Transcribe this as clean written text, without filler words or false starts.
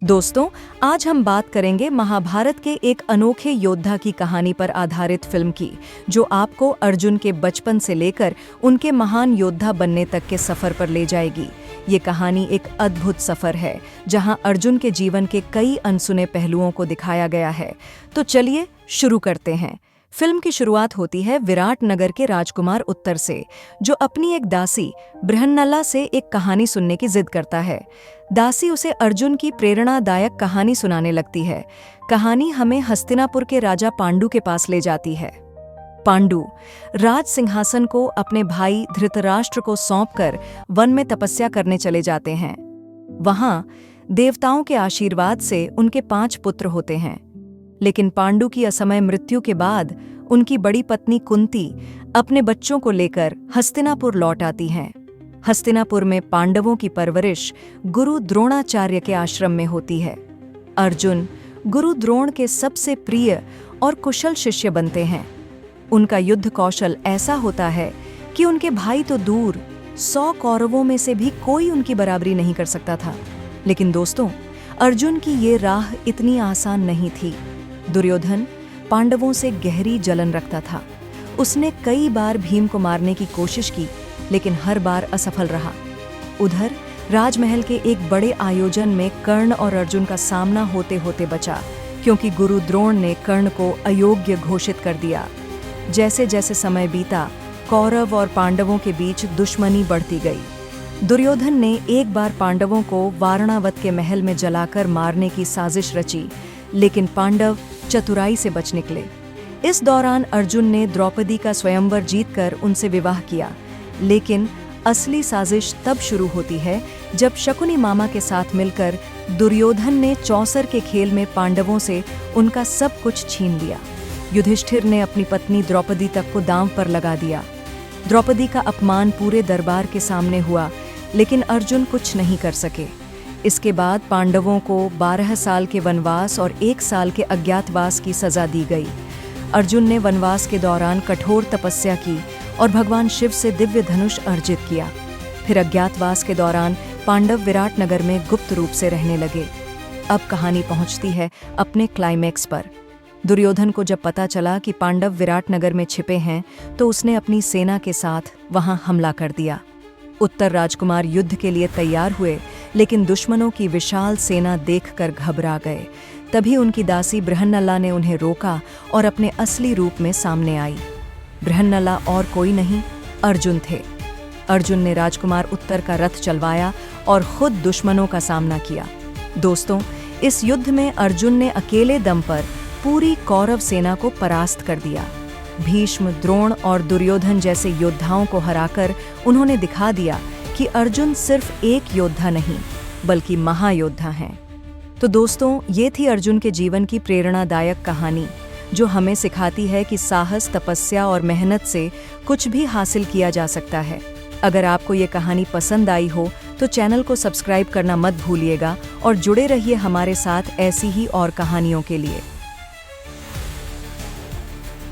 दोस्तों, आज हम बात करेंगे महाभारत के एक अनोखे योद्धा की कहानी पर आधारित फिल्म की, जो आपको अर्जुन के बचपन से लेकर उनके महान योद्धा बनने तक के सफर पर ले जाएगी। ये कहानी एक अद्भुत सफर है, जहां अर्जुन के जीवन के कई अनसुने पहलुओं को दिखाया गया है। तो चलिए शुरू करते हैं। फिल्म की शुरुआत होती है विराट नगर के राजकुमार उत्तर से, जो अपनी एक दासी बृहन्नला से एक कहानी सुनने की जिद करता है। दासी उसे अर्जुन की प्रेरणादायक कहानी सुनाने लगती है। कहानी हमें हस्तिनापुर के राजा पांडु के पास ले जाती है। पांडु राज सिंहासन को अपने भाई धृतराष्ट्र को सौंपकर वन में तपस्या करने चले जाते हैं। वहां देवताओं के आशीर्वाद से उनके 5 पुत्र होते हैं, लेकिन पांडु की असमय मृत्यु के बाद उनकी बड़ी पत्नी कुंती अपने बच्चों को लेकर हस्तिनापुर लौट आती हैं। हस्तिनापुर में पांडवों की परवरिश गुरु द्रोणाचार्य के आश्रम में होती है। अर्जुन गुरु द्रोण के सबसे प्रिय और कुशल शिष्य बनते हैं। उनका युद्ध कौशल ऐसा होता है कि उनके भाई तो दूर, 100 कौरवों में से भी कोई उनकी बराबरी नहीं कर सकता था। लेकिन दोस्तों, अर्जुन की ये राह इतनी आसान नहीं थी। दुर्योधन पांडवों से गहरी जलन रखता था। उसने कई बार भीम को मारने की कोशिश की, लेकिन हर बार असफल रहा। उधर राजमहल के एक बड़े आयोजन में कर्ण और अर्जुन का सामना होते होते बचा, क्योंकि गुरु द्रोण ने कर्ण को अयोग्य घोषित कर दिया। जैसे जैसे समय बीता, कौरव और पांडवों के बीच दुश्मनी बढ़ती गई। दुर्योधन ने एक बार पांडवों को वारणावत के महल में जलाकर मारने की साजिश रची, लेकिन पांडव चतुराई से बच निकले। इस दौरान अर्जुन ने द्रौपदी का स्वयंवर जीतकर उनसे विवाह किया, लेकिन असली साजिश तब शुरू होती है जब शकुनी मामा के साथ मिलकर दुर्योधन ने चौसर के खेल में पांडवों से उनका सब कुछ छीन लिया। युधिष्ठिर ने अपनी पत्नी द्रौपदी तक को दांव पर लगा दिया। द्रौपदी का अपमान पूरे दरबार के सामने हुआ, लेकिन अर्जुन कुछ नहीं कर सके। इसके बाद पांडवों को 12 साल के वनवास और 1 साल के अज्ञातवास की सजा दी गई। अर्जुन ने वनवास के दौरान कठोर तपस्या की और भगवान शिव से दिव्य धनुष अर्जित किया। फिर अज्ञातवास के दौरान पांडव विराट नगर में गुप्त रूप से रहने लगे। अब कहानी पहुंचती है अपने क्लाइमैक्स पर। दुर्योधन को जब पता चला कि पांडव विराट नगर में छिपे हैं, तो उसने अपनी सेना के साथ वहां हमला कर दिया। उत्तर राजकुमार युद्ध के लिए तैयार हुए, लेकिन दुश्मनों की विशाल सेना देखकर घबरा गए। तभी उनकी दासी बृहन्नला ने उन्हें रोका और अपने असली रूप में सामने आई। बृहन्नला और कोई नहीं, अर्जुन थे। अर्जुन ने राजकुमार उत्तर का रथ चलवाया और खुद दुश्मनों का सामना किया। दोस्तों, इस युद्ध में अर्जुन ने अकेले दम पर पूरी कौरव सेना को परास्त कर दिया। भीष्म, द्रोण और दुर्योधन जैसे योद्धाओं को हराकर उन्होंने दिखा दिया कि अर्जुन सिर्फ एक योद्धा नहीं, बल्कि महायोद्धा हैं। तो दोस्तों, ये थी अर्जुन के जीवन की प्रेरणादायक कहानी, जो हमें सिखाती है कि साहस, तपस्या और मेहनत से कुछ भी हासिल किया जा सकता है। अगर आपको ये कहानी पसंद आई हो तो चैनल को सब्सक्राइब करना मत भूलिएगा और जुड़े रहिए हमारे साथ ऐसी ही और कहानियों के लिए।